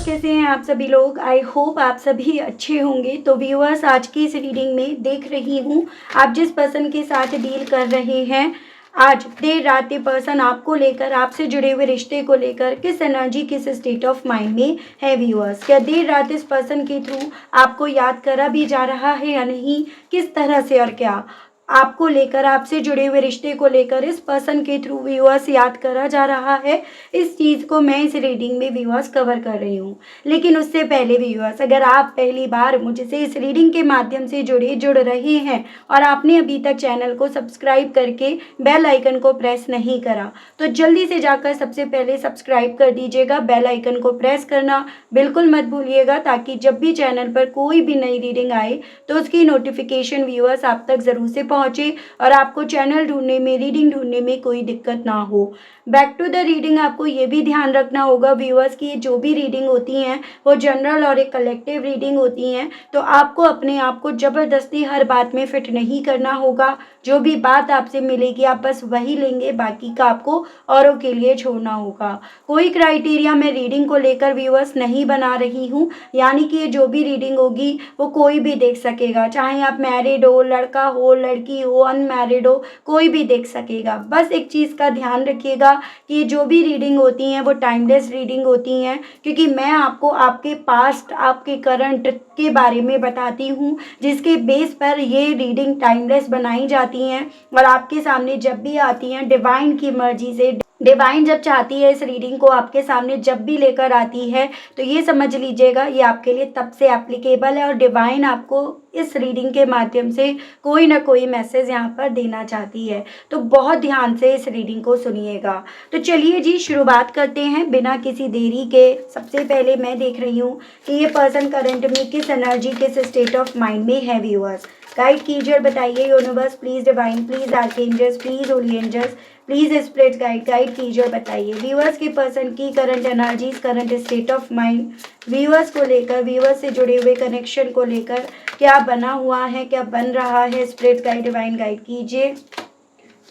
कैसे हैं आप सभी लोग। आई होप आप सभी अच्छे होंगे। तो व्यूअर्स, आज की इस रीडिंग में देख रही हूँ आप जिस पर्सन के साथ डील कर रहे हैं, आज देर रात ये पर्सन आपको लेकर, आपसे जुड़े हुए रिश्ते को लेकर किस एनर्जी, किस स्टेट ऑफ माइंड में है व्यूअर्स। क्या देर रात इस पर्सन के थ्रू आपको याद करा भी जा रहा है या नहीं, किस तरह से और क्या आपको लेकर, आपसे जुड़े हुए रिश्ते को लेकर इस पर्सन के थ्रू व्यूअर्स याद करा जा रहा है, इस चीज़ को मैं इस रीडिंग में व्यूअर्स कवर कर रही हूँ। लेकिन उससे पहले व्यूअर्स, अगर आप पहली बार मुझसे इस रीडिंग के माध्यम से जुड़ रहे हैं और आपने अभी तक चैनल को सब्सक्राइब करके बेल आइकन को प्रेस नहीं करा, तो जल्दी से जाकर सबसे पहले सब्सक्राइब कर दीजिएगा। बेल आइकन को प्रेस करना बिल्कुल मत भूलिएगा, ताकि जब भी चैनल पर कोई भी नई रीडिंग आए तो उसकी नोटिफिकेशन व्यूअर्स आप तक ज़रूर से पहुंचे और आपको चैनल ढूंढने में, रीडिंग ढूंढने में कोई दिक्कत ना हो। बैक टू द रीडिंग, आपको ये भी ध्यान रखना होगा व्यूअर्स कि जो भी रीडिंग होती हैं वो जनरल और एक कलेक्टिव रीडिंग होती हैं, तो आपको अपने आप को ज़बरदस्ती हर बात में फिट नहीं करना होगा। जो भी बात आपसे मिलेगी आप बस वही लेंगे, बाकी का आपको औरों के लिए छोड़ना होगा। कोई क्राइटेरिया मैं रीडिंग को लेकर व्यूअर्स नहीं बना रही हूँ, यानी कि ये जो भी रीडिंग होगी वो कोई भी देख सकेगा, चाहे आप मैरिड हो, लड़का हो, लड़की हो, अनमैरिड हो, कोई भी देख सकेगा। बस एक चीज़ का ध्यान रखिएगा कि जो भी रीडिंग होती हैं वो टाइमलेस रीडिंग होती हैं, क्योंकि मैं आपको आपके पास्ट, आपके करंट के बारे में बताती हूँ, जिसके बेस पर ये रीडिंग टाइमलेस बनाई जाती हैं और आपके सामने जब भी आती हैं डिवाइन की मर्जी से, डिवाइन जब चाहती है इस रीडिंग को आपके सामने जब भी लेकर आती है, तो ये समझ लीजिएगा ये आपके लिए तब से एप्लीकेबल है और डिवाइन आपको इस रीडिंग के माध्यम से कोई ना कोई मैसेज यहाँ पर देना चाहती है। तो बहुत ध्यान से इस रीडिंग को सुनिएगा। तो चलिए जी, शुरुआत करते हैं बिना किसी देरी के। सबसे पहले मैं देख रही हूँ कि ये पर्सन करंट में किस एनर्जी, किस स्टेट ऑफ माइंड में है व्यूअर्स। गाइड कीजिए और बताइए universe, please divine, please archangels, please holy angels, please spirit guide कीजिए और बताइए व्यूअर्स के पर्सन की current energies, current state of mind, viewers को लेकर, व्यूअर्स से जुड़े हुए कनेक्शन को लेकर क्या बना हुआ है, क्या बन रहा है। स्पिरिट गाइड, डिवाइन गाइड कीजिए।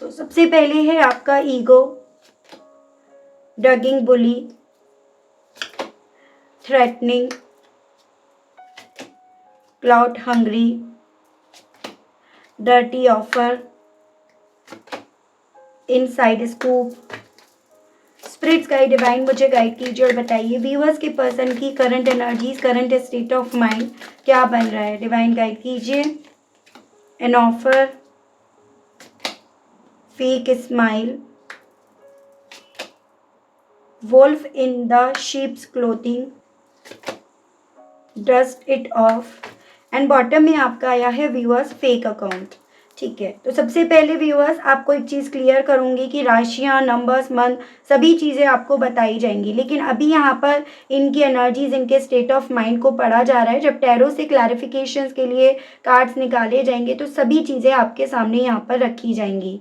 तो सबसे पहले है आपका ego, drugging, bully, threatening, cloud hungry, dirty offer, inside scoop. Spirits guide, divine मुझे गाइड कीजिए और बताइए व्यूअर्स के पर्सन की current energies, current state of mind क्या बन रहा है। डिवाइन गाइड कीजिए। An offer, fake smile, wolf in the sheep's clothing, dust it off, and bottom में आपका आया है व्यूअर्स फेक अकाउंट। ठीक है, तो सबसे पहले व्यूअर्स आपको एक चीज़ क्लियर करूंगी कि राशियां, नंबर्स, मंथ, सभी चीज़ें आपको बताई जाएंगी, लेकिन अभी यहाँ पर इनकी एनर्जीज, इनके स्टेट ऑफ माइंड को पढ़ा जा रहा है। जब टैरो से क्लैरिफिकेशंस के लिए कार्ड्स निकाले जाएंगे तो सभी चीज़ें आपके सामने यहाँ पर रखी जाएंगी।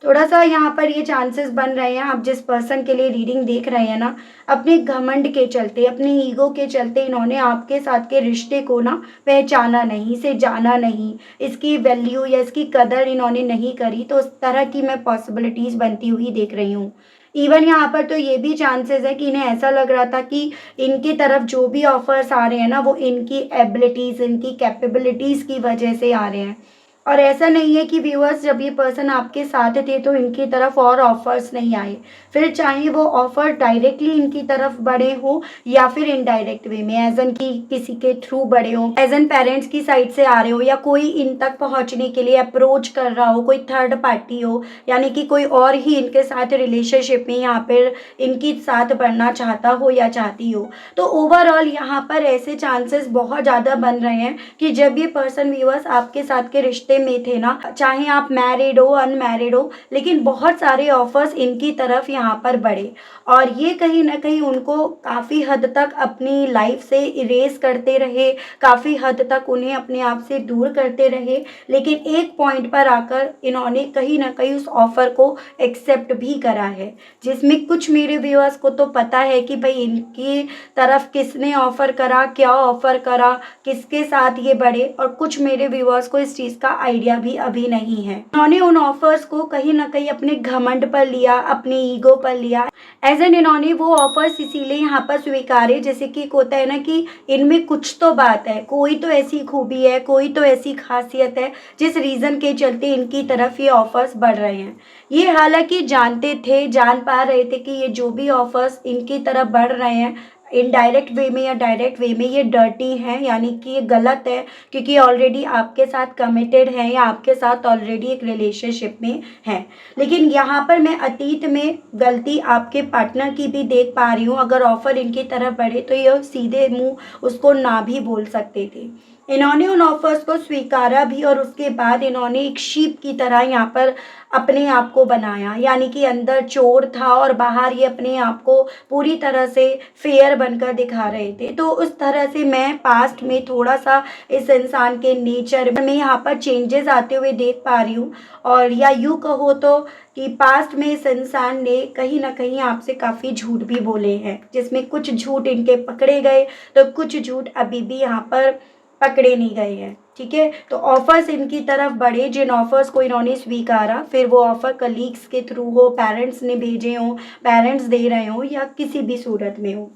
थोड़ा सा यहाँ पर ये चांसेस बन रहे हैं, आप जिस पर्सन के लिए रीडिंग देख रहे हैं ना, अपने घमंड के चलते, अपने ईगो के चलते इन्होंने आपके साथ के रिश्ते को ना पहचाना नहीं, इसे जाना नहीं, इसकी वैल्यू या इसकी कदर इन्होंने नहीं करी। तो उस तरह की मैं पॉसिबिलिटीज़ बनती हुई देख रही हूँ। इवन यहाँ पर तो ये भी चांसेस है कि इन्हें ऐसा लग रहा था कि इनकी तरफ जो भी ऑफर्स आ रहे हैं ना, वो इनकी एबिलिटीज़, इनकी कैपेबिलिटीज़ की वजह से आ रहे हैं। और ऐसा नहीं है कि व्यूअर्स जब ये पर्सन आपके साथ थे तो इनकी तरफ और ऑफर्स नहीं आए, फिर चाहे वो ऑफर डायरेक्टली इनकी तरफ बढ़े हो या फिर इनडायरेक्ट वे में, एज एन की किसी के थ्रू बढ़े हो, एज एन पेरेंट्स की साइड से आ रहे हो, या कोई इन तक पहुंचने के लिए अप्रोच कर रहा हो, कोई थर्ड पार्टी हो, यानी कि कोई और ही इनके साथ रिलेशनशिप में यहाँ पर इनके साथ बढ़ना चाहता हो या चाहती हो। तो ओवरऑल यहाँ पर ऐसे चांसेस बहुत ज़्यादा बन रहे हैं कि जब ये पर्सन व्यूअर्स आपके साथ के रिश्ते में थे ना, चाहे आप मैरिड हो, अनमैरिड हो, लेकिन बहुत सारे ऑफर्स इनकी तरफ यहाँ पर बढ़े और ये कहीं ना कहीं उनको काफ़ी हद तक अपनी लाइफ से इरेज करते रहे, काफ़ी हद तक उन्हें अपने आप से दूर करते रहे, लेकिन एक पॉइंट पर आकर इन्होंने कहीं ना कहीं उस ऑफर को एक्सेप्ट भी करा है, जिसमें कुछ मेरे व्यूअर्स को तो पता है कि भाई इनकी तरफ किसने ऑफर करा, क्या ऑफर करा, किसके साथ ये बढ़े, और कुछ मेरे व्यूअर्स को इस चीज़ का आइडिया भी अभी नहीं है। इन्होंने उन ऑफर्स को कहीं ना कहीं अपने घमंड पर लिया, अपने ईगो पर लिया। एज एन इन्होंने वो ऑफर्स इसीलिए यहाँ पर स्वीकारे, जैसे कि एक होता है ना कि इनमें कुछ तो बात है, कोई तो ऐसी खूबी है, कोई तो ऐसी खासियत है जिस रीज़न के चलते इनकी तरफ ये ऑफर्स बढ़ रहे हैं। ये हालांकि जानते थे, जान पा रहे थे कि ये जो भी ऑफर्स इनकी तरफ बढ़ रहे हैं इनडायरेक्ट वे में या डायरेक्ट वे में ये डर्टी है, यानी कि ये गलत है, क्योंकि ऑलरेडी आपके साथ कमिटेड है या आपके साथ ऑलरेडी एक रिलेशनशिप में है। लेकिन यहाँ पर मैं अतीत में गलती आपके पार्टनर की भी देख पा रही हूँ। अगर ऑफर इनकी तरफ बढ़े तो ये सीधे मुंह उसको ना भी बोल सकते थे। इन्होंने उन ऑफर्स को स्वीकारा भी और उसके बाद इन्होंने एक शीप की तरह यहाँ पर अपने आप को बनाया, यानी कि अंदर चोर था और बाहर ये अपने आप को पूरी तरह से फेयर बनकर दिखा रहे थे। तो उस तरह से मैं पास्ट में थोड़ा सा इस इंसान के नेचर में यहाँ पर चेंजेस आते हुए देख पा रही हूँ। और या यूँ कहो तो कि पास्ट में इस इंसान ने कहीं ना कहीं आपसे काफ़ी झूठ भी बोले हैं, जिसमें कुछ झूठ इनके पकड़े गए तो कुछ झूठ अभी भी यहाँ पर पकड़े नहीं गए हैं। ठीक है, तो ऑफर्स इनकी तरफ बढ़े, जिन ऑफर्स को इन्होंने स्वीकारा, फिर वो ऑफर कलीग्स के थ्रू हो, पेरेंट्स ने भेजे हों, पेरेंट्स दे रहे हों या किसी भी सूरत में हो।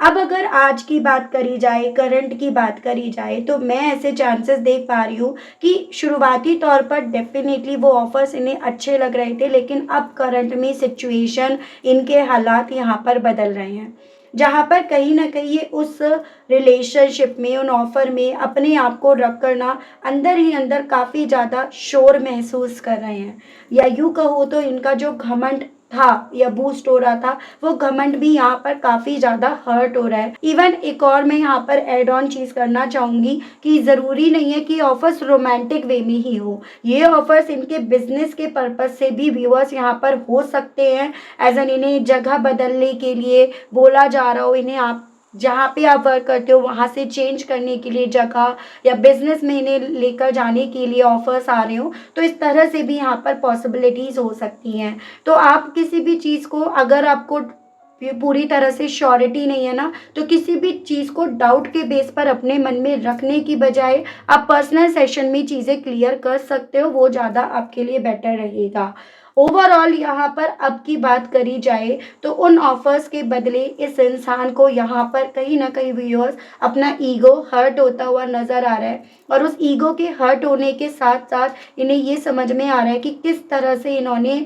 अब अगर आज की बात करी जाए, करंट की बात करी जाए, तो मैं ऐसे चांसेस देख पा रही हूँ कि शुरुआती तौर पर डेफिनेटली वो ऑफर्स इन्हें अच्छे लग रहे थे, लेकिन अब करंट में सिचुएशन, इनके हालात यहाँ पर बदल रहे हैं, जहाँ पर कहीं ना कहीं ये उस रिलेशनशिप में, उन ऑफर में अपने आप को रख करना अंदर ही अंदर काफ़ी ज़्यादा शोर महसूस कर रहे हैं। या यूँ कहो तो इनका जो घमंड था या बूस्ट हो रहा था, वो घमंड भी यहाँ पर काफ़ी ज़्यादा हर्ट हो रहा है। इवन एक और मैं यहाँ पर एड ऑन चीज़ करना चाहूँगी कि ज़रूरी नहीं है कि ऑफर्स रोमांटिक वे में ही हो, ये ऑफर्स इनके बिजनेस के पर्पज़ से भी व्यूअर्स यहाँ पर हो सकते हैं। एज एन इन्हें जगह बदलने के लिए बोला जा रहा हो, इन्हें आप जहाँ पे आप वर्क करते हो वहाँ से चेंज करने के लिए जगह या बिजनेस में इन्हें लेकर जाने के लिए ऑफर्स आ रहे हो, तो इस तरह से भी यहाँ पर पॉसिबिलिटीज़ हो सकती हैं। तो आप किसी भी चीज़ को, अगर आपको पूरी तरह से श्योरिटी नहीं है ना, तो किसी भी चीज़ को डाउट के बेस पर अपने मन में रखने की बजाय आप पर्सनल सेशन में चीज़ें क्लियर कर सकते हो, वो ज़्यादा आपके लिए बेटर रहेगा। ओवरऑल यहाँ पर अब की बात करी जाए तो उन ऑफर्स के बदले इस इंसान को यहाँ पर कहीं ना कहीं व्यूअर्स अपना ईगो हर्ट होता हुआ नज़र आ रहा है, और उस ईगो के हर्ट होने के साथ साथ इन्हें ये समझ में आ रहा है कि किस तरह से इन्होंने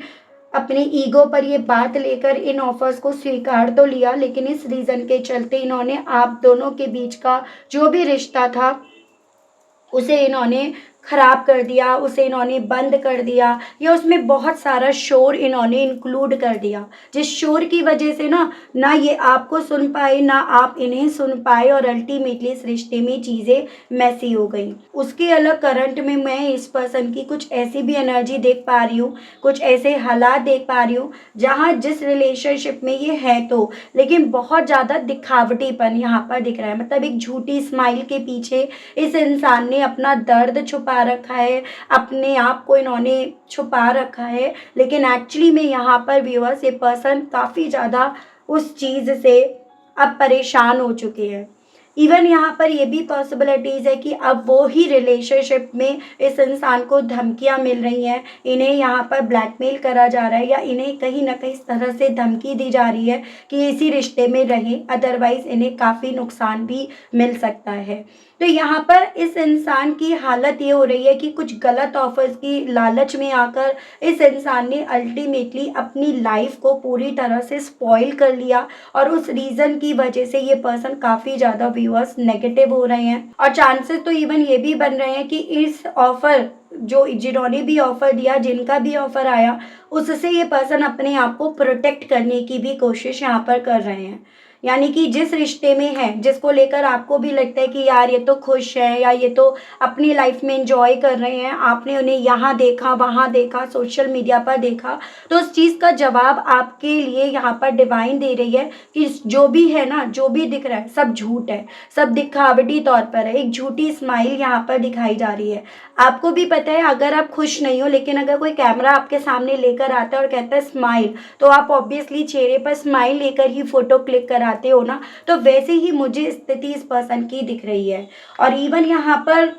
अपने ईगो पर ये बात लेकर इन ऑफर्स को स्वीकार तो लिया, लेकिन इस रीज़न के चलते इन्होंने आप दोनों के बीच का जो भी रिश्ता था उसे इन्होंने खराब कर दिया, उसे इन्होंने बंद कर दिया, या उसमें बहुत सारा शोर इन्होंने इंक्लूड कर दिया, जिस शोर की वजह से ना ये आपको सुन पाए ना आप इन्हें सुन पाए, और अल्टीमेटली इस रिश्ते में चीज़ें मैसी हो गई। उसके अलग करंट में मैं इस पर्सन की कुछ ऐसी भी एनर्जी देख पा रही हूँ, कुछ ऐसे हालात देख पा रही हूँ जहाँ जिस रिलेशनशिप में ये है तो, लेकिन बहुत ज़्यादा दिखावटीपन यहाँ पर दिख रहा है। मतलब एक झूठी स्माइल के पीछे इस इंसान ने अपना दर्द छुपा रखा है, अपने आप को इन्होंने छुपा रखा है, लेकिन एक्चुअली में यहाँ पर व्यूअर्स ये पर्सन काफ़ी ज़्यादा उस चीज़ से अब परेशान हो चुके हैं। इवन यहाँ पर ये भी पॉसिबिलिटीज़ है कि अब वो ही रिलेशनशिप में इस इंसान को धमकियाँ मिल रही हैं, इन्हें यहाँ पर ब्लैकमेल करा जा रहा है, या इन्हें कहीं ना कहीं इस तरह से धमकी दी जा रही है कि इसी रिश्ते में रहें, अदरवाइज़ इन्हें काफ़ी नुकसान भी मिल सकता है। तो यहाँ पर इस इंसान की हालत ये हो रही है कि कुछ गलत ऑफर्स की लालच में आकर इस इंसान ने अल्टीमेटली अपनी लाइफ को पूरी तरह से स्पॉइल कर लिया, और उस रीज़न की वजह से ये पर्सन काफ़ी ज़्यादा व्यूअर्स नेगेटिव हो रहे हैं, और चांसेस तो इवन ये भी बन रहे हैं कि इस ऑफर जो जिन्होंने भी ऑफर दिया, जिनका भी ऑफर आया, उससे ये पर्सन अपने आप को प्रोटेक्ट करने की भी कोशिश यहाँ पर कर रहे हैं। यानी कि जिस रिश्ते में है, जिसको लेकर आपको भी लगता है कि यार ये तो खुश है या ये तो अपनी लाइफ में एंजॉय कर रहे हैं, आपने उन्हें यहाँ देखा, वहाँ देखा, सोशल मीडिया पर देखा, तो उस चीज़ का जवाब आपके लिए यहाँ पर डिवाइन दे रही है कि जो भी है ना, जो भी दिख रहा है सब झूठ है, सब दिखावटी तौर पर है। एक झूठी स्माइल यहाँ पर दिखाई जा रही है। आपको भी पता है अगर आप खुश नहीं हो, लेकिन अगर कोई कैमरा आपके सामने लेकर आता है और कहता है स्माइल, तो आप ऑब्वियसली चेहरे पर स्माइल लेकर ही फोटो क्लिक कराते हो ना। तो वैसे ही मुझे स्थिति इस पर्सन की दिख रही है। और इवन यहाँ पर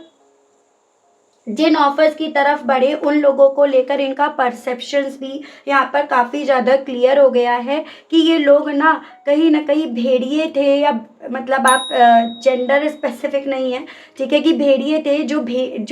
जिन ऑफर्स की तरफ बढ़े उन लोगों को लेकर इनका परसेप्शंस भी यहाँ पर काफ़ी ज़्यादा क्लियर हो गया है कि ये लोग ना कहीं भेड़िए थे, या मतलब आप जेंडर स्पेसिफिक नहीं है, ठीक है, कि भेड़िए थे जो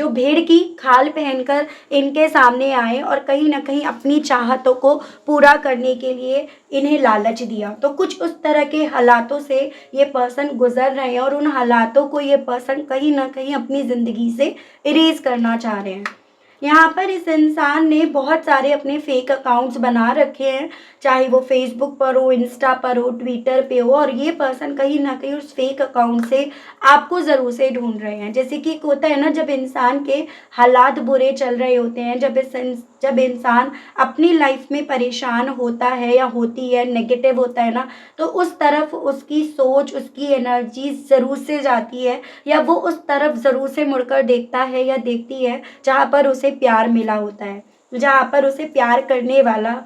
भेड़ की खाल पहनकर इनके सामने आए और कहीं ना कहीं अपनी चाहतों को पूरा करने के लिए इन्हें लालच दिया। तो कुछ उस तरह के हालातों से ये पर्सन गुजर रहे हैं और उन हालातों को ये पर्सन कहीं ना कहीं अपनी ज़िंदगी से इरेज करना चाह रहे हैं। यहाँ पर इस इंसान ने बहुत सारे अपने फेक अकाउंट्स बना रखे हैं, चाहे वो फेसबुक पर हो, इंस्टा पर हो, ट्विटर पे हो, और ये पर्सन कहीं ना कहीं उस फेक अकाउंट से आपको ज़रूर से ढूंढ रहे हैं। जैसे कि एक होता है ना, जब इंसान के हालात बुरे चल रहे होते हैं, जब इंसान अपनी लाइफ में परेशान होता है या होती है, नेगेटिव होता है ना, तो उस तरफ उसकी सोच, उसकी एनर्जी ज़रूर से जाती है, या वो उस तरफ ज़रूर से मुड़कर देखता है या देखती है जहाँ पर उसे प्यार मिला होता है, जहाँ पर उसे प्यार करने वाला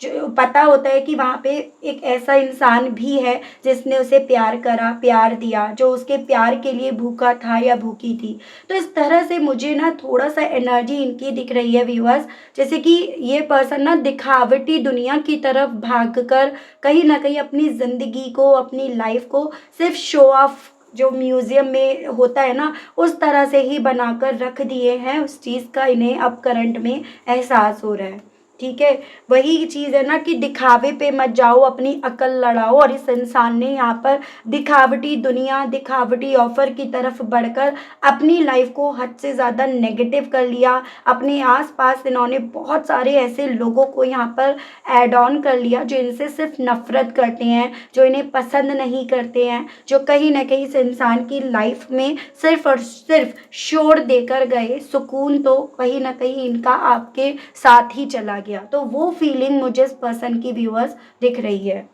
जो पता होता है कि वहाँ पे एक ऐसा इंसान भी है जिसने उसे प्यार करा, प्यार दिया, जो उसके प्यार के लिए भूखा था या भूखी थी। तो इस तरह से मुझे ना थोड़ा सा एनर्जी इनकी दिख रही है व्यूअर्स, जैसे कि ये पर्सन ना दिखावटी दुनिया की तरफ भागकर कहीं ना कहीं अपनी ज़िंदगी को, अपनी लाइफ को सिर्फ शो ऑफ जो म्यूज़ियम में होता है ना, उस तरह से ही बनाकर रख दिए हैं। उस चीज़ का इन्हें अब करंट में एहसास हो रहा है, ठीक है। वही चीज़ है ना कि दिखावे पे मत जाओ, अपनी अकल लड़ाओ, और इस इंसान ने यहाँ पर दिखावटी दुनिया, दिखावटी ऑफर की तरफ बढ़कर अपनी लाइफ को हद से ज़्यादा नेगेटिव कर लिया। अपने आसपास इन्होंने बहुत सारे ऐसे लोगों को यहाँ पर ऐड ऑन कर लिया जो इनसे सिर्फ नफरत करते हैं, जो इन्हें पसंद नहीं करते हैं, जो कहीं ना कहीं इस इंसान की लाइफ में सिर्फ और सिर्फ शोर देकर गए, सुकून तो कहीं ना कहीं इनका आपके साथ ही चला गया। तो वो फीलिंग मुझे इस पर्सन की व्यूअर्स दिख रही है।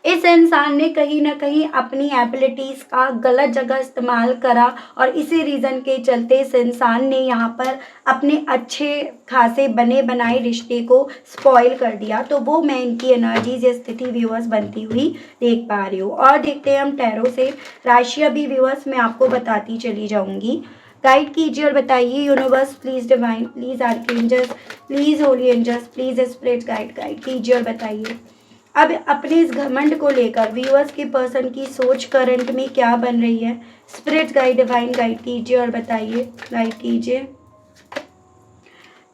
इस इंसान ने कहीं ना कहीं अपनी एबिलिटीज़ का गलत जगह इस्तेमाल करा, और इसी रीज़न के चलते इस इंसान ने यहाँ पर अपने अच्छे खासे बने बनाए रिश्ते को स्पॉइल कर दिया। तो वो मैं इनकी एनर्जीज या स्थिति व्यूअर्स बनती हुई देख पा रही हूँ। और देखते हैं हम टैरो से राशियाँ भी व्यूअर्स मैं आपको बताती चली जाऊँगी। गाइड कीजिए और बताइए universe, please divine, please archangels, please holy angels, please spirit guide कीजिए और बताइए अब अपने इस घमंड को लेकर व्यूअर्स की पर्सन की सोच करंट में क्या बन रही है। स्पिरिट गाइड, डिवाइन गाइड कीजिए और बताइए, गाइड कीजिए।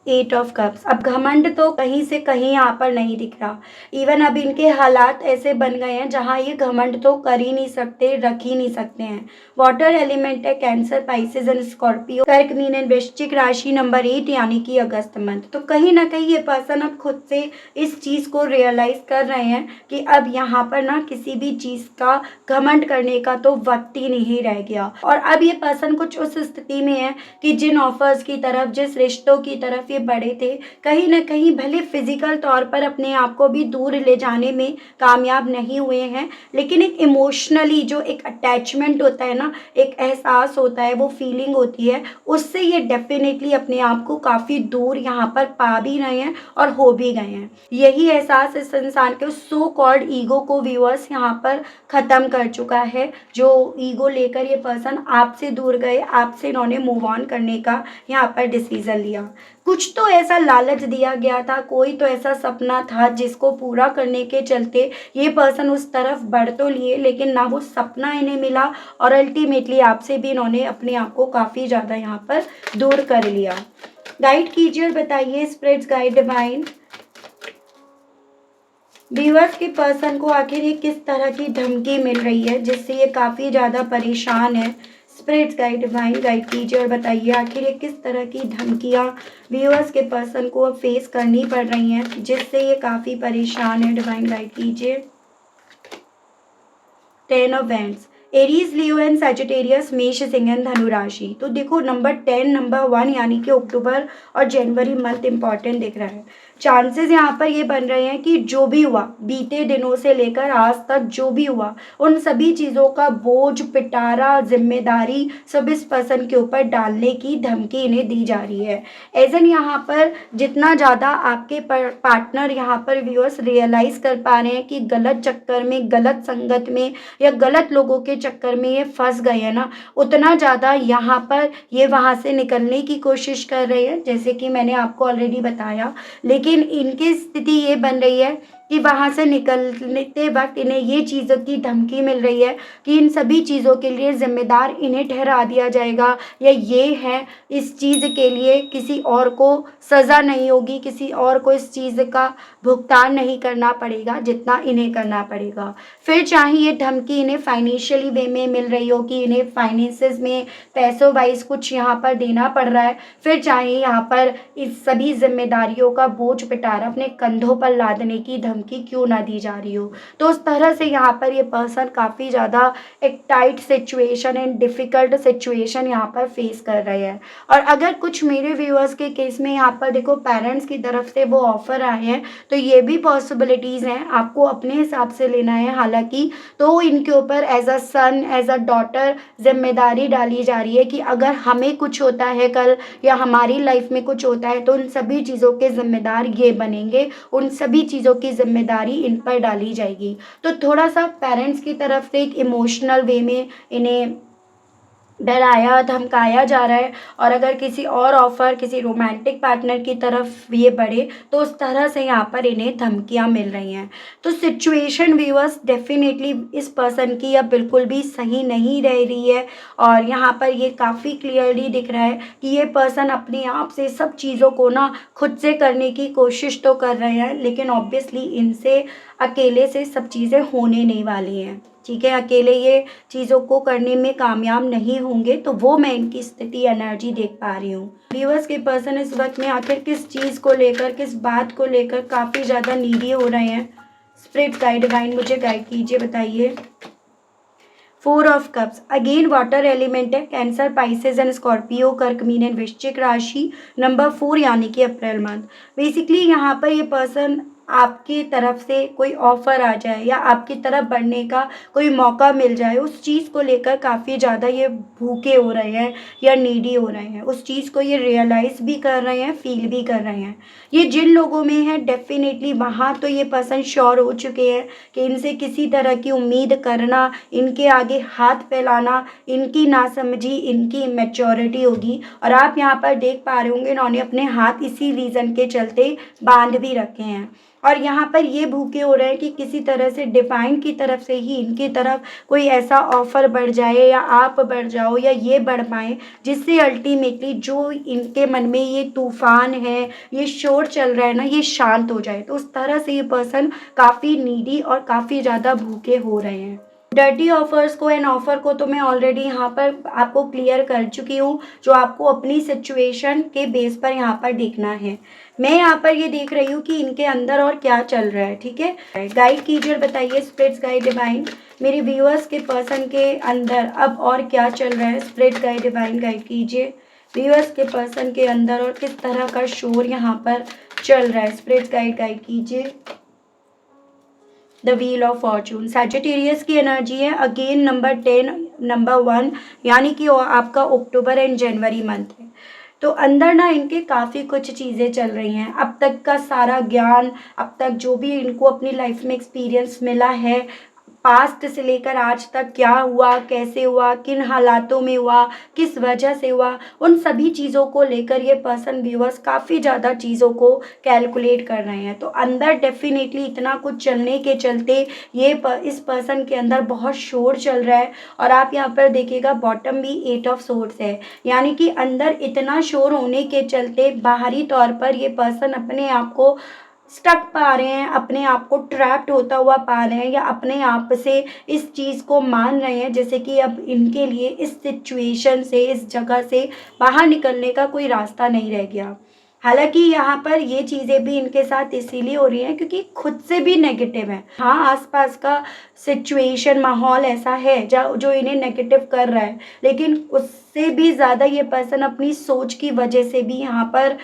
8 ऑफ कप्स। अब घमंड तो कहीं से कहीं यहाँ पर नहीं दिख रहा। इवन अब इनके हालात ऐसे बन गए हैं जहाँ ये घमंड तो कर ही नहीं सकते, रख ही नहीं सकते हैं। वाटर एलिमेंट है कैंसर, पाइसेस एंड स्कॉर्पियो, कर्क, मीन एंड वृश्चिक राशि नंबर 8 यानी कि अगस्त मंथ। तो कहीं ना कहीं ये पर्सन अब खुद से इस चीज़ को रियलाइज कर रहे हैं कि अब यहाँ पर ना किसी भी चीज़ का घमंड करने का तो वक्त ही नहीं रह गया। और अब ये पर्सन कुछ उस स्थिति में है कि जिन ऑफर्स की तरफ, जिस रिश्तों की तरफ ये बड़े थे, कहीं ना कहीं भले फिजिकल तौर पर अपने आप को भी दूर ले जाने में कामयाब नहीं हुए हैं, लेकिन एक इमोशनली जो एक अटैचमेंट होता है ना, एक एहसास होता है, वो फीलिंग होती है, उससे ये डेफिनेटली अपने आप को काफ़ी दूर यहाँ पर पा भी रहे हैं और हो भी गए हैं। यही एहसास इस इंसान के सो कॉल्ड ईगो को व्यूअर्स यहाँ पर ख़त्म कर चुका है। जो ईगो लेकर ये पर्सन आपसे दूर गए, आपसे इन्होंने मूव ऑन करने का यहाँ पर डिसीज़न लिया। कुछ तो ऐसा लालच दिया गया था, कोई तो ऐसा सपना था जिसको पूरा करने के चलते ये पर्सन उस तरफ बढ़ तो लिए, लेकिन ना वो सपना इन्हें मिला, और अल्टीमेटली आपसे भी इन्होंने अपने आप को काफ़ी ज़्यादा यहाँ पर दूर कर लिया। गाइड कीजिए और बताइए स्पिरिट्स गाइड डिवाइन, व्यूअर्स के पर्सन को आखिर ये किस तरह की धमकी मिल रही है जिससे ये काफ़ी ज़्यादा परेशान है। स्पिरिट्स गाइड डिवाइन गाइड कीजिए और बताइए आखिर ये किस तरह की धमकियाँ व्यूअर्स के पर्सन को अब फेस करनी पड़ रही हैं जिससे ये काफ़ी परेशान है। डिवाइन गाइड कीजिए। 10 of wands, Aries, Leo and Sagittarius, मेष, सिंह एंड धनु राशि। तो देखो नंबर 10, नंबर 1 यानी कि अक्टूबर और जनवरी मंथ इंपॉर्टेंट दिख रहा है। चांसेस यहाँ पर ये बन रहे हैं कि जो भी हुआ बीते दिनों से लेकर आज तक, जो भी हुआ उन सभी चीज़ों का बोझ, पिटारा, जिम्मेदारी सब इस पर्सन के ऊपर डालने की धमकी इन्हें दी जा रही है। एजन यहाँ पर जितना ज़्यादा आपके पार्टनर यहाँ पर व्यूअर्स रियलाइज़ कर पा रहे हैं कि गलत चक्कर में, गलत संगत में या गलत लोगों के चक्कर में ये फंस गए हैं ना, उतना ज़्यादा यहाँ पर ये वहाँ से निकलने की कोशिश कर रहे हैं, जैसे कि मैंने आपको ऑलरेडी बताया। लेकिन इनकी स्थिति ये बन रही है कि वहाँ से निकलते वक्त इन्हें ये चीज़ों की धमकी मिल रही है कि इन सभी चीज़ों के लिए ज़िम्मेदार इन्हें ठहरा दिया जाएगा, या ये है इस चीज़ के लिए किसी और को सज़ा नहीं होगी, किसी और को इस चीज़ का भुगतान नहीं करना पड़ेगा जितना इन्हें करना पड़ेगा। फिर चाहे ये धमकी इन्हें फाइनेंशियली वे में मिल रही हो कि इन्हें फाइनेंसेस में पैसों वाइज कुछ यहाँ पर देना पड़ रहा है, फिर चाहे यहाँ पर इस सभी जिम्मेदारियों का बोझ पिटारा अपने कंधों पर लादने की धमकी क्यों ना दी जा रही हो। तो उस तरह से यहाँ पर ये पर्सन काफ़ी ज़्यादा एक tight situation and difficult situation यहाँ पर फेस कर रहे हैं। और अगर कुछ मेरे व्यूअर्स के केस में यहाँ पर देखो पेरेंट्स की तरफ से वो ऑफ़र आए हैं, तो ये भी पॉसिबिलिटीज़ हैं, आपको अपने हिसाब से लेना है। हालांकि तो इनके ऊपर as a son as a daughter जिम्मेदारी डाली जा रही है कि अगर हमें कुछ होता है कल या हमारी लाइफ में कुछ होता है तो उन सभी चीज़ों के जिम्मेदार ये बनेंगे, उन सभी चीज़ों की जिम्मेदारी इन पर डाली जाएगी। तो थोड़ा सा पेरेंट्स की तरफ से एक इमोशनल वे में इन्हें डराया धमकाया जा रहा है। और अगर किसी और ऑफ़र किसी रोमांटिक पार्टनर की तरफ ये बढ़े तो उस तरह से यहाँ पर इन्हें धमकियाँ मिल रही हैं। तो सिचुएशन व्यूअर्स डेफिनेटली इस पर्सन की अब बिल्कुल भी सही नहीं रह रही है। और यहाँ पर ये काफ़ी क्लियरली दिख रहा है कि ये पर्सन अपने आप से सब चीज़ों को ना खुद से करने की कोशिश तो कर रहे हैं, लेकिन ऑब्वियसली इनसे अकेले से सब चीज़ें होने नहीं वाली हैं। ठीक है, अकेले ये चीज़ों को करने में कामयाब नहीं होंगे। तो वो मैं इनकी स्थिति एनर्जी देख पा रही हूँ। व्यूअर्स के पर्सन इस वक्त में आखिर किस चीज़ को लेकर, किस बात को लेकर काफ़ी ज़्यादा नीडी हो रहे हैं। स्पिरिट गाइड डिवाइन मुझे गाइड कीजिए, बताइए। 4 of cups again water element है, कैंसर पाइसेस एंड स्कॉर्पियो कर्क मीन एंड वृश्चिक राशि, नंबर 4 यानी कि अप्रैल मंथ। बेसिकली यहाँ पर ये पर्सन आपकी तरफ से कोई ऑफ़र आ जाए या आपकी तरफ बढ़ने का कोई मौका मिल जाए, उस चीज़ को लेकर काफ़ी ज़्यादा ये भूखे हो रहे हैं या नीडी हो रहे हैं। उस चीज़ को ये रियलाइज़ भी कर रहे हैं, फील भी कर रहे हैं। ये जिन लोगों में है डेफिनेटली वहाँ तो ये पर्सन श्योर हो चुके हैं कि इनसे किसी तरह की उम्मीद करना, इनके आगे हाथ फैलाना, इनकी नासमझी, इनकी इमेच्योरिटी होगी। और आप यहाँ पर देख पा रहे होंगे इन्होंने अपने हाथ इसी रीज़न के चलते बांध भी रखे हैं। और यहाँ पर ये भूखे हो रहे हैं कि किसी तरह से डिवाइन की तरफ से ही इनकी तरफ कोई ऐसा ऑफ़र बढ़ जाए या आप बढ़ जाओ या ये बढ़ पाएँ, जिससे अल्टीमेटली जो इनके मन में ये तूफ़ान है, ये शोर चल रहा है ना, ये शांत हो जाए। तो उस तरह से ये पर्सन काफ़ी नीडी और काफ़ी ज़्यादा भूखे हो रहे हैं। डर्टी ऑफर्स को एंड ऑफ़र को तो मैं ऑलरेडी यहाँ पर आपको क्लियर कर चुकी हूँ, जो आपको अपनी सिचुएशन के बेस पर यहाँ पर देखना है। मैं यहाँ पर ये देख रही हूँ कि इनके अंदर और क्या चल रहा है। ठीक है, गाइड कीजिए, बताइए स्पिरिट्स गाइड डिवाइन मेरे व्यूअर्स के पर्सन के अंदर अब और क्या चल रहा है। स्पिरिट गाइड डिवाइन गाइड कीजिए व्यूअर्स के पर्सन के अंदर और किस तरह का शोर यहाँ पर चल रहा है। स्पिरिट गाइड कीजिए। The wheel of Fortune Sagittarius की एनर्जी है, अगेन नंबर 10 नंबर 1 यानी कि आपका अक्टूबर एंड जनवरी मंथ है। तो अंदर ना इनके काफ़ी कुछ चीज़ें चल रही हैं। अब तक का सारा ज्ञान, अब तक जो भी इनको अपनी लाइफ में एक्सपीरियंस मिला है, पास्ट से लेकर आज तक क्या हुआ, कैसे हुआ, किन हालातों में हुआ, किस वजह से हुआ, उन सभी चीज़ों को लेकर ये पर्सन व्यूअर्स काफ़ी ज़्यादा चीज़ों को कैलकुलेट कर रहे हैं। तो अंदर डेफिनेटली इतना कुछ चलने के चलते इस पर्सन के अंदर बहुत शोर चल रहा है। और आप यहाँ पर देखिएगा बॉटम भी 8 ऑफ सोर्ड्स है, यानी कि अंदर इतना शोर होने के चलते बाहरी तौर पर ये पर्सन अपने आप को स्टक पा रहे हैं, अपने आप को ट्रैप्ड होता हुआ पा रहे हैं, या अपने आप से इस चीज़ को मान रहे हैं जैसे कि अब इनके लिए इस सिचुएशन से, इस जगह से बाहर निकलने का कोई रास्ता नहीं रह गया। हालांकि यहाँ पर ये चीज़ें भी इनके साथ इसीलिए हो रही हैं क्योंकि खुद से भी नेगेटिव है। हाँ, आसपास का सिचुएशन माहौल ऐसा है जो इन्हें नेगेटिव कर रहा है, लेकिन उससे भी ज़्यादा ये पर्सन अपनी सोच की वजह से भी यहाँ पर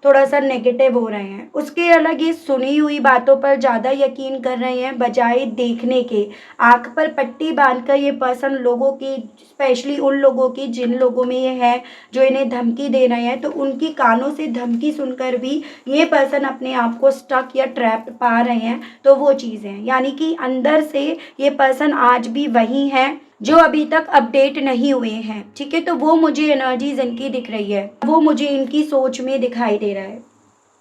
थोड़ा सा नेगेटिव हो रहे हैं। उसके अलग ये सुनी हुई बातों पर ज़्यादा यकीन कर रहे हैं बजाय देखने के। आँख पर पट्टी बांधकर ये पर्सन लोगों की, स्पेशली उन लोगों की जिन लोगों में ये है जो इन्हें धमकी दे रहे हैं, तो उनकी कानों से धमकी सुनकर भी ये पर्सन अपने आप को स्टक या ट्रैप्ड पा रहे हैं। तो वो चीज़ है, यानी कि अंदर से ये पर्सन आज भी वही है जो अभी तक अपडेट नहीं हुए हैं, ठीक है। तो वो मुझे एनर्जीज इनकी दिख रही है, वो मुझे इनकी सोच में दिखाई दे रहा है।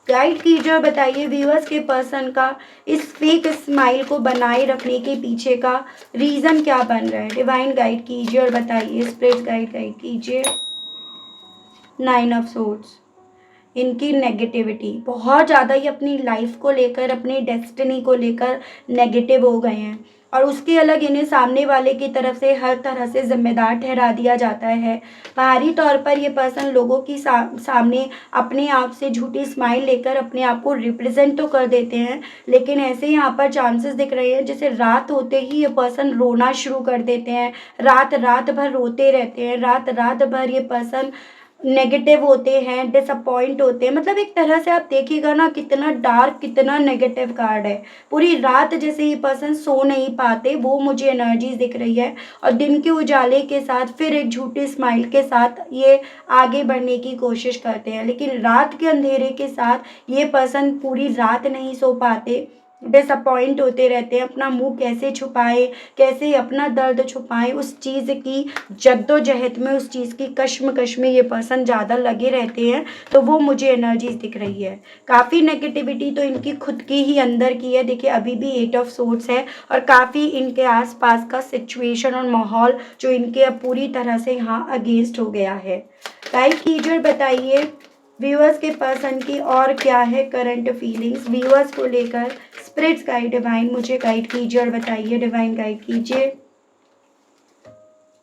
गाइड कीजिए और बताइए व्यूअर्स के पर्सन का इस फेक स्माइल को बनाए रखने के पीछे का रीज़न क्या बन रहा है। डिवाइन गाइड कीजिए और बताइए, स्पिरिट गाइड कीजिए। 9 ऑफ सोर्ड्स, इनकी नेगेटिविटी बहुत ज़्यादा, ये अपनी लाइफ को लेकर, अपनी डेस्टिनी को लेकर नेगेटिव हो गए हैं और उसके अलग इन्हें सामने वाले की तरफ से हर तरह से जिम्मेदार ठहरा दिया जाता है। बाहरी तौर पर ये पर्सन लोगों की सामने अपने आप से झूठी स्माइल लेकर अपने आप को रिप्रेजेंट तो कर देते हैं, लेकिन ऐसे यहाँ पर चांसेस दिख रहे हैं जैसे रात होते ही ये पर्सन रोना शुरू कर देते हैं, रात भर रोते रहते हैं, रात भर ये पर्सन नेगेटिव होते हैं, डिसअपॉइंट होते हैं। मतलब एक तरह से आप देखिएगा ना कितना डार्क, कितना नेगेटिव कार्ड है। पूरी रात जैसे ये पर्सन सो नहीं पाते, वो मुझे एनर्जीज दिख रही है। और दिन के उजाले के साथ फिर एक झूठी स्माइल के साथ ये आगे बढ़ने की कोशिश करते हैं, लेकिन रात के अंधेरे के साथ ये पर्सन पूरी रात नहीं सो पाते, डिसअपॉइंट होते रहते हैं। अपना मुंह कैसे छुपाए, कैसे अपना दर्द छुपाए, उस चीज़ की जद्दोजहद में, उस चीज़ की कश्मकश में ये पर्सन ज़्यादा लगे रहते हैं। तो वो मुझे एनर्जीज दिख रही है। काफ़ी नेगेटिविटी तो इनकी खुद की ही अंदर की है। देखिए अभी भी 8 ऑफ सोर्ड्स है और काफ़ी इनके आसपास का सिचुएशन और माहौल जो इनके अब पूरी तरह से यहाँ अगेंस्ट हो गया है। गाइड कीजिए और बताइए व्यूअर्स के पर्सन की और क्या है करंट फीलिंग्स व्यूअर्स को लेकर। स्पिरिट्स गाइड डिवाइन मुझे गाइड कीजिए और बताइए, डिवाइन गाइड कीजिए।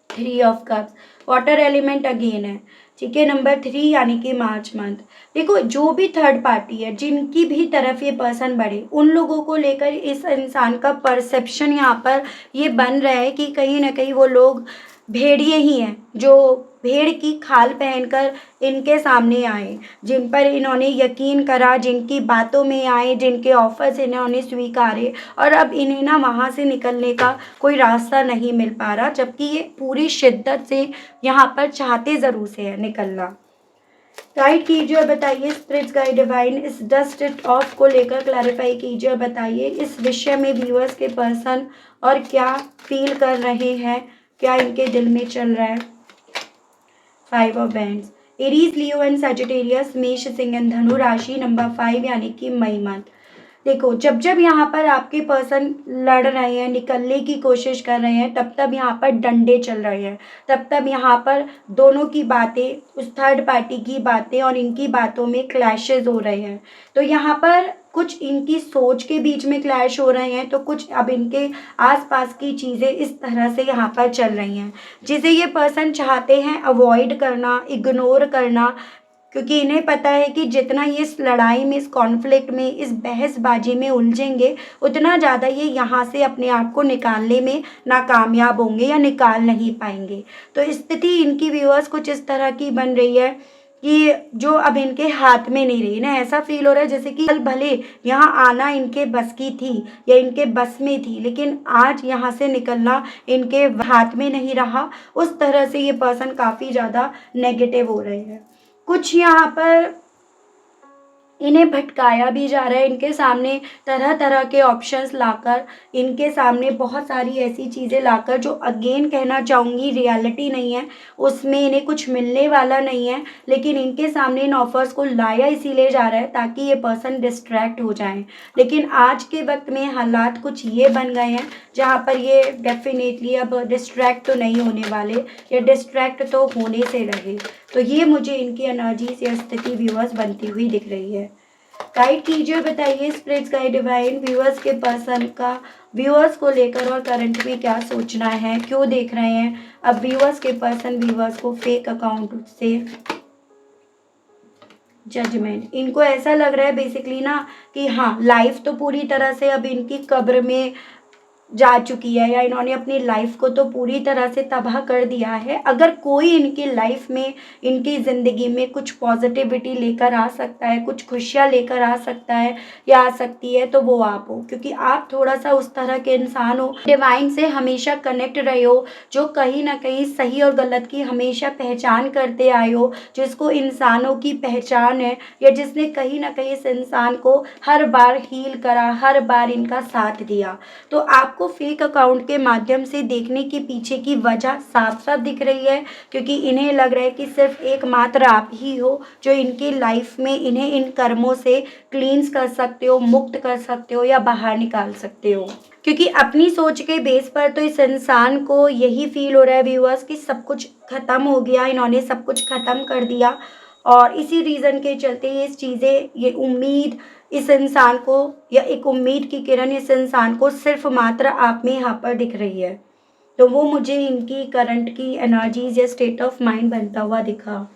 3 of cups, water element again है, ठीक है। नंबर 3 यानी कि मार्च मंथ। देखो जो भी थर्ड पार्टी है, जिनकी भी तरफ ये पर्सन बढ़े, उन लोगों को लेकर इस इंसान का परसेप्शन यहाँ पर ये बन रहा है कि कहीं ना कहीं वो लोग भेड़िए ही हैं, जो भेड़ की खाल पहनकर इनके सामने आए, जिन पर इन्होंने यकीन करा, जिनकी बातों में आए, जिनके ऑफर्स इन्होंने स्वीकारे, और अब इन्हें ना वहाँ से निकलने का कोई रास्ता नहीं मिल पा रहा, जबकि ये पूरी शिद्दत से यहाँ पर चाहते ज़रूर से है निकलना। गाइड कीजिए और बताइए स्पिरिट्स गाइड डिवाइन इस डस्ट ऑफ को लेकर क्लैरिफाई कीजिए और बताइए इस विषय में व्यूअर्स के पर्सन और क्या फील कर रहे हैं, क्या इनके दिल में चल रहा है। 5 of bands, Aries, Leo and Sagittarius, मेष, सिंह एंड धनु राशि, नंबर 5 यानी कि मई मंथ। देखो जब जब यहाँ पर आपके पर्सन लड़ रहे हैं, निकलने की कोशिश कर रहे हैं, तब तब यहाँ पर डंडे चल रहे हैं, तब तब यहाँ पर दोनों की बातें, उस थर्ड पार्टी की बातें और इनकी बातों में क्लैशेस हो रहे हैं। तो यहाँ पर कुछ इनकी सोच के बीच में क्लैश हो रहे हैं, तो कुछ अब इनके आसपास की चीज़ें इस तरह से यहाँ पर चल रही हैं जिसे ये पर्सन चाहते हैं अवॉइड करना, इग्नोर करना, क्योंकि इन्हें पता है कि जितना ये इस लड़ाई में, इस कॉन्फ्लिक्ट में, इस बहसबाजी में उलझेंगे, उतना ज़्यादा ये यहाँ से अपने आप को निकालने में नाकामयाब होंगे या निकाल नहीं पाएंगे। तो स्थिति इनकी व्यूअर्स कुछ इस तरह की बन रही है कि जो अब इनके हाथ में नहीं रही। इन्हें ऐसा फील हो रहा है जैसे कि कल भले यहाँ आना इनके बस की थी या इनके बस में थी, लेकिन आज यहाँ से निकलना इनके हाथ में नहीं रहा। उस तरह से ये पर्सन काफ़ी ज़्यादा नेगेटिव हो रहे हैं। कुछ यहाँ पर इन्हें भटकाया भी जा रहा है, इनके सामने तरह तरह के ऑप्शंस लाकर, इनके सामने बहुत सारी ऐसी चीज़ें लाकर जो अगेन कहना चाहूँगी रियलिटी नहीं है, उसमें इन्हें कुछ मिलने वाला नहीं है, लेकिन इनके सामने इन ऑफर्स को लाया इसीलिए जा रहा है ताकि ये पर्सन डिस्ट्रैक्ट हो जाएं। लेकिन आज के वक्त में हालात कुछ ये बन गए हैं जहाँ पर ये डेफिनेटली अब डिस्ट्रैक्ट तो नहीं होने वाले, या डिस्ट्रैक्ट तो होने से रहे। तो ये मुझे इनकी एनर्जी से स्थिति व्यूअर्स बनती हुई दिख रही है। गाइड कीजिए, बताइए स्पिरिट्स गाइड डिवाइन व्यूअर्स के पर्सन का व्यूअर्स को लेकर और करंट में क्या सोचना है, क्यों देख रहे हैं अब व्यूअर्स के पर्सन व्यूअर्स को फेक अकाउंट से। जजमेंट, इनको ऐसा लग रहा है बेसिकली ना कि हाँ लाइफ तो पूरी तरह से अब इनकी कब्र में जा चुकी है, या इन्होंने अपनी लाइफ को तो पूरी तरह से तबाह कर दिया है। अगर कोई इनकी लाइफ में, इनकी ज़िंदगी में कुछ पॉजिटिविटी लेकर आ सकता है, कुछ खुशियाँ लेकर आ सकता है या आ सकती है, तो वो आप हो, क्योंकि आप थोड़ा सा उस तरह के इंसान हो, डिवाइन से हमेशा कनेक्ट रहे हो, जो कहीं ना कहीं सही और गलत की हमेशा पहचान करते आए हो, जिसको इंसानों की पहचान है, या जिसने कहीं ना कहीं इस इंसान को हर बार हील करा, हर बार इनका साथ दिया। तो आपको आपको फेक अकाउंट के माध्यम से देखने के पीछे की वजह साफ साफ दिख रही है, क्योंकि इन्हें लग रहा है कि सिर्फ एकमात्र आप ही हो जो इनकी लाइफ में इन्हें इन कर्मों से क्लींस कर सकते हो, मुक्त कर सकते हो या बाहर निकाल सकते हो। क्योंकि अपनी सोच के बेस पर तो इस इंसान को यही फील हो रहा है व्यूअर्स कि सब कुछ खत्म हो गया, इन्होंने सब कुछ खत्म कर दिया, और इसी रीज़न के चलते ये चीज़ें, ये उम्मीद इस इंसान को, या एक उम्मीद की किरण इस इंसान को सिर्फ मात्र आप में यहाँ पर दिख रही है। तो वो मुझे इनकी करंट की एनर्जीज या स्टेट ऑफ माइंड बनता हुआ दिखा।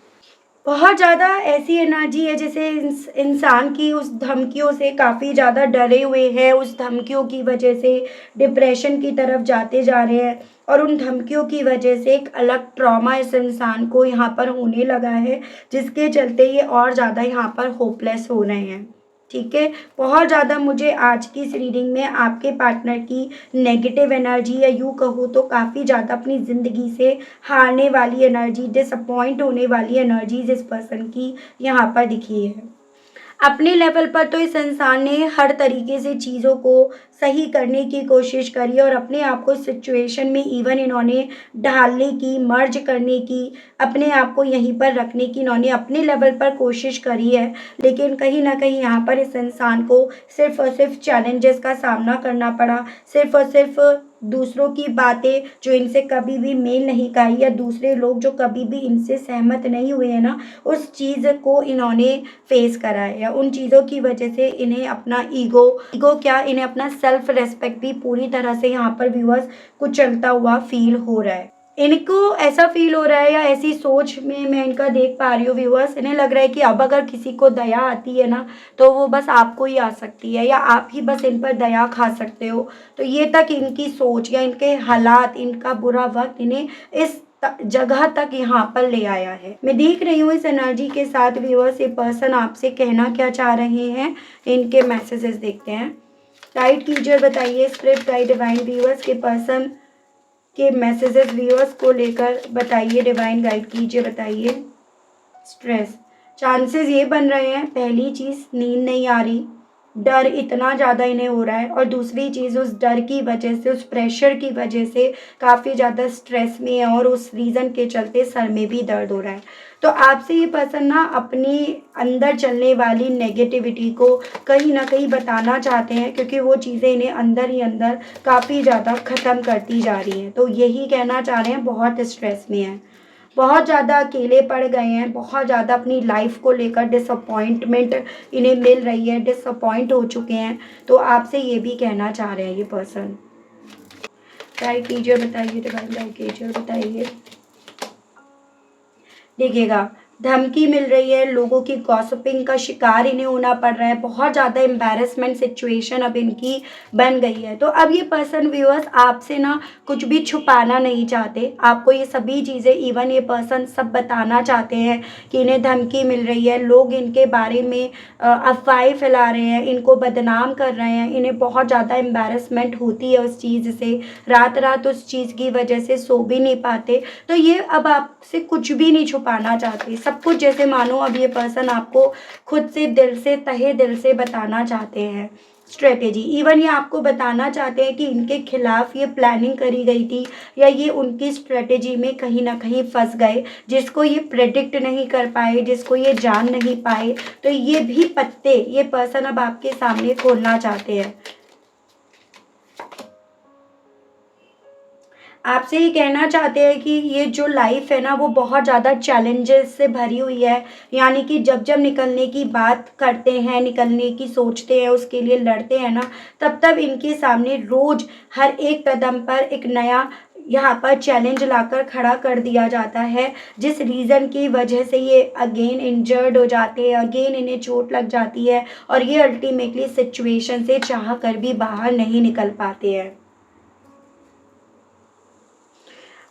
बहुत ज़्यादा ऐसी एनर्जी है जैसे इंसान की उस धमकियों से काफ़ी ज़्यादा डरे हुए हैं, उस धमकियों की वजह से डिप्रेशन की तरफ जाते जा रहे हैं, और उन धमकियों की वजह से एक अलग ट्रॉमा इस इंसान को यहाँ पर होने लगा है, जिसके चलते ये और ज़्यादा यहाँ पर होपलेस हो रहे हैं। ठीक है, बहुत ज़्यादा मुझे आज की इस रीडिंग में आपके पार्टनर की नेगेटिव एनर्जी, या यूँ कहूँ तो काफ़ी ज़्यादा अपनी ज़िंदगी से हारने वाली एनर्जी, डिसअपॉइंट होने वाली एनर्जीज इस पर्सन की यहाँ पर दिखी है। अपने लेवल पर तो इस इंसान ने हर तरीके से चीज़ों को सही करने की कोशिश करी, और अपने आप को इस सिचुएशन में इवन इन्होंने ढालने की, मर्ज करने की, अपने आप को यहीं पर रखने की इन्होंने अपने लेवल पर कोशिश करी है। लेकिन कहीं न कहीं यहाँ पर इस इंसान को सिर्फ़ और सिर्फ चैलेंजेस का सामना करना पड़ा, सिर्फ़ और सिर्फ दूसरों की बातें जो इनसे कभी भी मेल नहीं खाई, या दूसरे लोग जो कभी भी इनसे सहमत नहीं हुए हैं ना, उस चीज़ को इन्होंने फेस करा है, या उन चीज़ों की वजह से इन्हें अपना ईगो क्या, इन्हें अपना सेल्फ रेस्पेक्ट भी पूरी तरह से यहाँ पर व्यूअर्स कुचलता हुआ फील हो रहा है। इनको ऐसा फील हो रहा है, या ऐसी सोच में मैं इनका देख पा रही हूँ व्यूअर्स, इन्हें लग रहा है कि अब अगर किसी को दया आती है ना, तो वो बस आपको ही आ सकती है, या आप ही बस इन पर दया खा सकते हो। तो ये तक इनकी सोच, या इनके हालात, इनका बुरा वक्त इन्हें इस जगह तक यहाँ पर ले आया है। मैं देख रही हूँ इस एनर्जी के साथ व्यूअर्स ये पर्सन आपसे कहना क्या चाह रहे हैं, इनके मैसेजेस देखते हैं। गाइड कीजिए, बताइए स्पिरिट गाइड डिवाइन व्यूअर्स के पर्सन के मैसेजेस व्यूअर्स को लेकर बताइए, डिवाइन गाइड कीजिए, बताइए। स्ट्रेस, चांसेस ये बन रहे हैं, पहली चीज़ नींद नहीं आ रही, डर इतना ज़्यादा इन्हें हो रहा है, और दूसरी चीज़ उस डर की वजह से, उस प्रेशर की वजह से काफ़ी ज़्यादा स्ट्रेस में है, और उस रीज़न के चलते सर में भी दर्द हो रहा है। तो आपसे ये पर्सन ना अपनी अंदर चलने वाली नेगेटिविटी को कहीं ना कहीं बताना चाहते हैं, क्योंकि वो चीज़ें इन्हें अंदर ही अंदर काफ़ी ज़्यादा ख़त्म करती जा रही हैं। तो यही कहना चाह रहे हैं, बहुत स्ट्रेस में हैं, बहुत ज़्यादा अकेले पड़ गए हैं, बहुत ज़्यादा अपनी लाइफ को लेकर डिसअपॉइंटमेंट इन्हें मिल रही है, डिसअपॉइंट हो चुके हैं। तो आपसे ये भी कहना चाह रहे हैं ये पर्सन। गाइड कीजिए, बताइए, डिवाइन गाइड कीजिए, बताइए। देखिएगा, धमकी मिल रही है, लोगों की गॉसिपिंग का शिकार इन्हें होना पड़ रहा है, बहुत ज़्यादा एम्बैरेसमेंट सिचुएशन अब इनकी बन गई है। तो अब ये पर्सन व्यूअर्स आपसे ना कुछ भी छुपाना नहीं चाहते, आपको ये सभी चीज़ें, इवन ये पर्सन सब बताना चाहते हैं कि इन्हें धमकी मिल रही है, लोग इनके बारे में अफवाहें फैला रहे हैं, इनको बदनाम कर रहे हैं, इन्हें बहुत ज़्यादा एम्बैरेसमेंट होती है उस चीज़ से, रात रात उस चीज़ की वजह से सो भी नहीं पाते। तो ये अब आपसे कुछ भी नहीं छुपाना चाहते, सब कुछ जैसे मानो अब ये पर्सन आपको खुद से, दिल से, तहे दिल से बताना चाहते हैं स्ट्रेटेजी। इवन ये आपको बताना चाहते हैं कि इनके खिलाफ ये प्लानिंग करी गई थी, या ये उनकी स्ट्रेटेजी में कहीं ना कहीं फंस गए, जिसको ये प्रेडिक्ट नहीं कर पाए, जिसको ये जान नहीं पाए। तो ये भी पत्ते ये पर्सन अब आपके सामने खोलना चाहते हैं। आपसे ये कहना चाहते हैं कि ये जो लाइफ है ना, वो बहुत ज़्यादा चैलेंजेस से भरी हुई है, यानी कि जब जब निकलने की बात करते हैं, निकलने की सोचते हैं, उसके लिए लड़ते हैं ना, तब तब इनके सामने रोज़ हर एक कदम पर एक नया यहाँ पर चैलेंज लाकर खड़ा कर दिया जाता है, जिस रीज़न की वजह से ये अगेन इंजर्ड हो जाते हैं, अगेन इन्हें चोट लग जाती है, और ये अल्टीमेटली सिचुएशन से चाह कर भी बाहर नहीं निकल पाते हैं।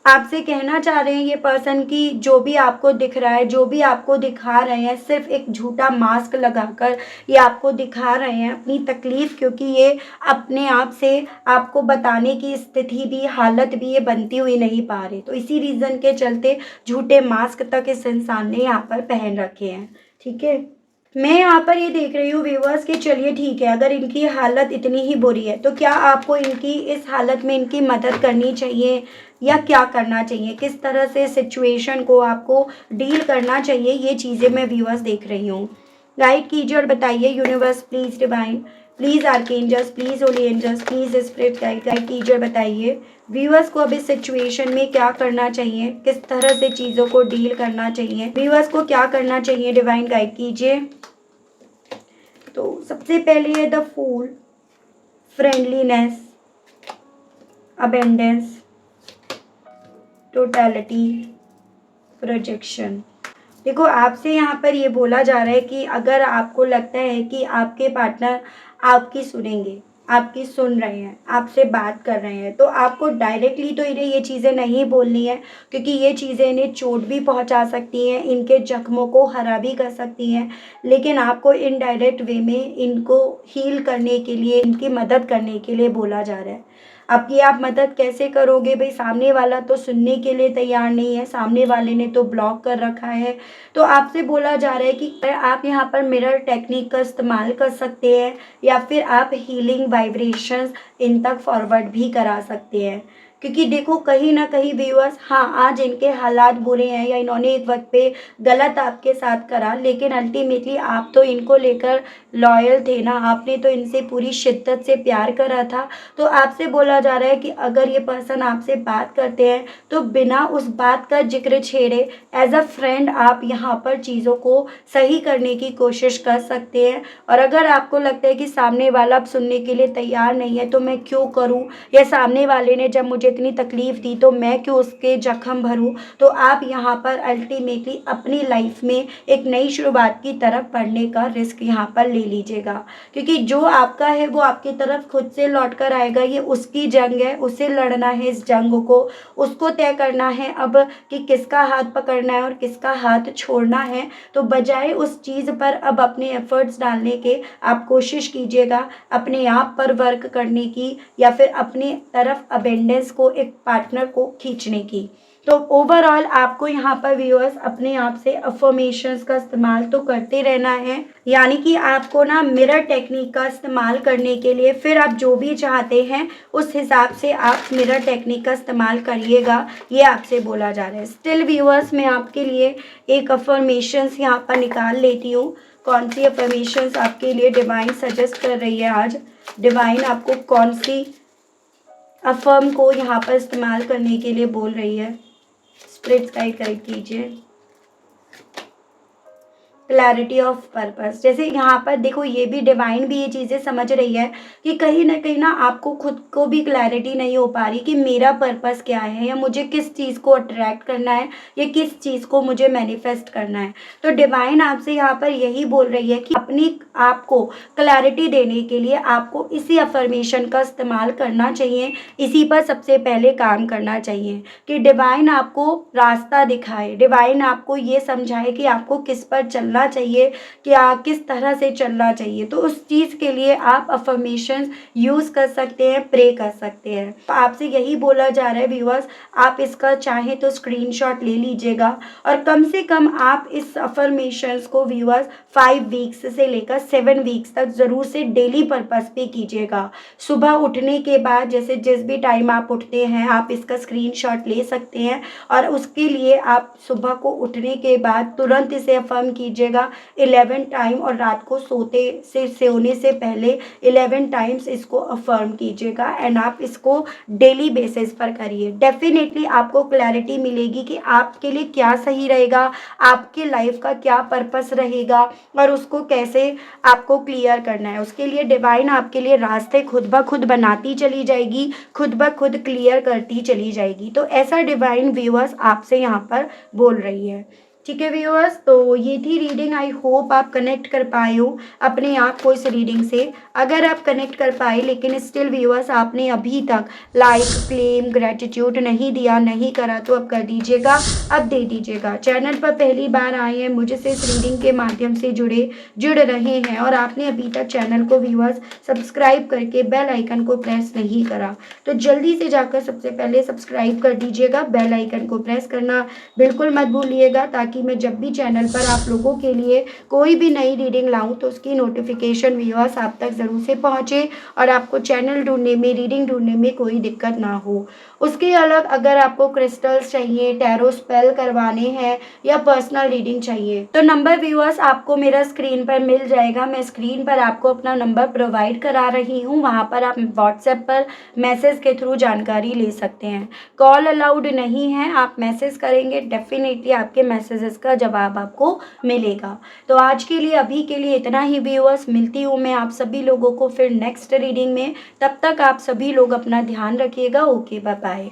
आपसे कहना चाह रहे हैं ये पर्सन की जो भी आपको दिख रहा है, जो भी आपको दिखा रहे हैं, सिर्फ एक झूठा मास्क लगाकर ये आपको दिखा रहे हैं अपनी तकलीफ़, क्योंकि ये अपने आप से आपको बताने की स्थिति भी, हालत भी ये बनती हुई नहीं पा रहे। तो इसी रीज़न के चलते झूठे मास्क तक इस इंसान ने यहाँ पर पहन रखे हैं। ठीक है, मैं यहाँ पर ये देख रही हूँ व्यूअर्स कि चलिए ठीक है, अगर इनकी हालत इतनी ही बुरी है तो क्या आपको इनकी इस हालत में इनकी मदद करनी चाहिए या क्या करना चाहिए, किस तरह से सिचुएशन को आपको डील करना चाहिए, ये चीज़ें मैं व्यूअर्स देख रही हूँ। गाइड कीजिए और बताइए universe please divine, please archangels, please holy angels, please spirit guide, guide कीजिए और बताइए व्यूअर्स को अब इस सिचुएशन में क्या करना चाहिए, किस तरह से चीज़ों को डील करना चाहिए, व्यूअर्स को क्या करना चाहिए, डिवाइन गाइड कीजिए। तो सबसे पहले है the fool, friendliness, abundance, totality, projection. देखो आपसे यहाँ पर ये बोला जा रहा है कि अगर आपको लगता है कि आपके पार्टनर आपकी सुनेंगे, आपकी सुन रहे हैं, आपसे बात कर रहे हैं, तो आपको डायरेक्टली तो इन्हें ये चीज़ें नहीं बोलनी है, क्योंकि ये चीज़ें इन्हें चोट भी पहुंचा सकती हैं, इनके जख्मों को हरा भी कर सकती हैं। लेकिन आपको इनडायरेक्ट वे में इनको हील करने के लिए, इनकी मदद करने के लिए बोला जा रहा है। अब ये आप मदद कैसे करोगे भाई, सामने वाला तो सुनने के लिए तैयार नहीं है, सामने वाले ने तो ब्लॉक कर रखा है। तो आपसे बोला जा रहा है कि आप यहाँ पर मिरर टेक्निक का इस्तेमाल कर सकते हैं या फिर आप हीलिंग वाइब्रेशंस इन तक फॉरवर्ड भी करा सकते हैं। क्योंकि देखो कहीं ना कहीं व्यूअर्स, हाँ आज इनके हालात बुरे हैं या इन्होंने एक वक्त पे गलत आपके साथ करा, लेकिन अल्टीमेटली आप तो इनको लेकर लॉयल थे ना, आपने तो इनसे पूरी शिद्दत से प्यार करा था। तो आपसे बोला जा रहा है कि अगर ये पर्सन आपसे बात करते हैं तो बिना उस बात का जिक्र छेड़े एज अ फ्रेंड आप यहाँ पर चीज़ों को सही करने की कोशिश कर सकते हैं। और अगर आपको लगता है कि सामने वाला अब सुनने के लिए तैयार नहीं है तो मैं क्यों करूँ, या सामने वाले ने जब मुझे इतनी तकलीफ़ दी तो मैं क्यों उसके जख्म भरूँ, तो आप यहाँ पर अल्टीमेटली अपनी लाइफ में एक नई शुरुआत की तरफ बढ़ने का रिस्क यहाँ पर ले लीजिएगा। क्योंकि जो आपका है वो आपकी तरफ खुद से लौट कर आएगा, ये उसकी जंग है, उसे लड़ना है इस जंग को, उसको तय करना है अब कि किसका हाथ पकड़ना है और किसका हाथ छोड़ना है। तो बजाय उस चीज़ पर अब अपने एफर्ट्स डालने के आप कोशिश कीजिएगा अपने आप पर वर्क करने की, या फिर अपनी तरफ अबेंडेंस को, एक पार्टनर को खींचने की। तो ओवरऑल आपको यहाँ पर व्यूअर्स अपने आप से अफर्मेशंस का इस्तेमाल तो करते रहना है, यानी कि आपको ना मिरर टेक्निक का इस्तेमाल करने के लिए फिर आप जो भी चाहते हैं उस हिसाब से आप मिरर टेक्निक का इस्तेमाल करिएगा, ये आपसे बोला जा रहा है। स्टिल व्यूअर्स मैं आपके लिए एक अफर्मेशंस यहाँ पर निकाल लेती हूँ। कौन सी अफर्मेशंस आपके लिए डिवाइन सजेस्ट कर रही है आज, डिवाइन आपको कौन सी अफर्म को यहाँ पर इस्तेमाल करने के लिए बोल रही है, स्पिरिट्स गाइड कीजिए। क्लैरिटी ऑफ पर्पस, जैसे यहाँ पर देखो ये भी डिवाइन भी ये चीज़ें समझ रही है कि कहीं ना आपको खुद को भी क्लैरिटी नहीं हो पा रही कि मेरा पर्पस क्या है, या मुझे किस चीज़ को अट्रैक्ट करना है, या किस चीज़ को मुझे मैनिफेस्ट करना है। तो डिवाइन आपसे यहाँ पर यही बोल रही है कि अपनी आपको क्लैरिटी देने के लिए आपको इसी अफर्मेशन का इस्तेमाल करना चाहिए, इसी पर सबसे पहले काम करना चाहिए कि डिवाइन आपको रास्ता दिखाए, डिवाइन आपको ये समझाए कि आपको किस पर चलना चाहिए, क्या किस तरह से चलना चाहिए। तो उस चीज़ के लिए आप अफर्मेशंस यूज़ कर सकते हैं, प्रे कर सकते हैं। तो आपसे यही बोला जा रहा है व्यूअर्स, आप इसका चाहें तो स्क्रीनशॉट ले लीजिएगा और कम से कम आप इस अफर्मेशंस को व्यूअर्स 5 वीक्स से लेकर 7 वीक्स तक ज़रूर से डेली पर्पस पे कीजिएगा। सुबह उठने के बाद, जैसे जिस भी टाइम आप उठते हैं आप इसका स्क्रीनशॉट ले सकते हैं, और उसके लिए आप सुबह को उठने के बाद तुरंत इसे अफर्म कीजिएगा 11 टाइम, और रात को सोने से पहले 11 टाइम्स इसको अफर्म कीजिएगा। एंड आप इसको डेली बेसिस पर करिए, डेफिनेटली आपको क्लैरिटी मिलेगी कि आपके लिए क्या सही रहेगा, आपके लाइफ का क्या पर्पस रहेगा और उसको कैसे आपको क्लियर करना है। उसके लिए डिवाइन आपके लिए रास्ते खुद ब खुद बनाती चली जाएगी, खुद ब खुद क्लियर करती चली जाएगी। तो ऐसा डिवाइन व्यूअर्स आपसे यहाँ पर बोल रही है। ठीक है व्यूअर्स, तो ये थी रीडिंग। आई होप आप कनेक्ट कर पाए हो अपने आप को इस रीडिंग से। अगर आप कनेक्ट कर पाए लेकिन स्टिल व्यूअर्स आपने अभी तक लाइक, क्लेम, ग्रेटिट्यूड नहीं दिया, नहीं करा, तो अब कर दीजिएगा, अब दे दीजिएगा। चैनल पर पहली बार आए हैं, मुझे से इस रीडिंग के माध्यम से जुड़ रहे हैं और आपने अभी तक चैनल को व्यूअर्स सब्सक्राइब करके बेल आइकन को प्रेस नहीं करा, तो जल्दी से जाकर सबसे पहले सब्सक्राइब कर दीजिएगा। बेल आइकन को प्रेस करना बिल्कुल मत भूलिएगा, ताकि ताकि मैं जब भी चैनल पर आप लोगों के लिए कोई भी नई रीडिंग लाऊं तो उसकी नोटिफिकेशन व्यूअर्स आप तक ज़रूर से पहुंचे और आपको चैनल ढूंढने में, रीडिंग ढूंढने में कोई दिक्कत ना हो। उसके अलग अगर आपको क्रिस्टल्स चाहिए, टैरो स्पेल करवाने हैं या पर्सनल रीडिंग चाहिए तो नंबर व्यूअर्स आपको मेरा स्क्रीन पर मिल जाएगा। मैं स्क्रीन पर आपको अपना नंबर प्रोवाइड करा रही हूँ, वहाँ पर आप व्हाट्सएप पर मैसेज के थ्रू जानकारी ले सकते हैं। कॉल अलाउड नहीं है, आप मैसेज करेंगे डेफिनेटली आपके मैसेजेस का जवाब आपको मिलेगा। तो आज के लिए, अभी के लिए इतना ही व्यूअर्स। मिलती हूँ मैं आप सभी लोगों को फिर नेक्स्ट रीडिंग में। तब तक आप सभी लोग अपना ध्यान रखिएगा। Okay, bye bye.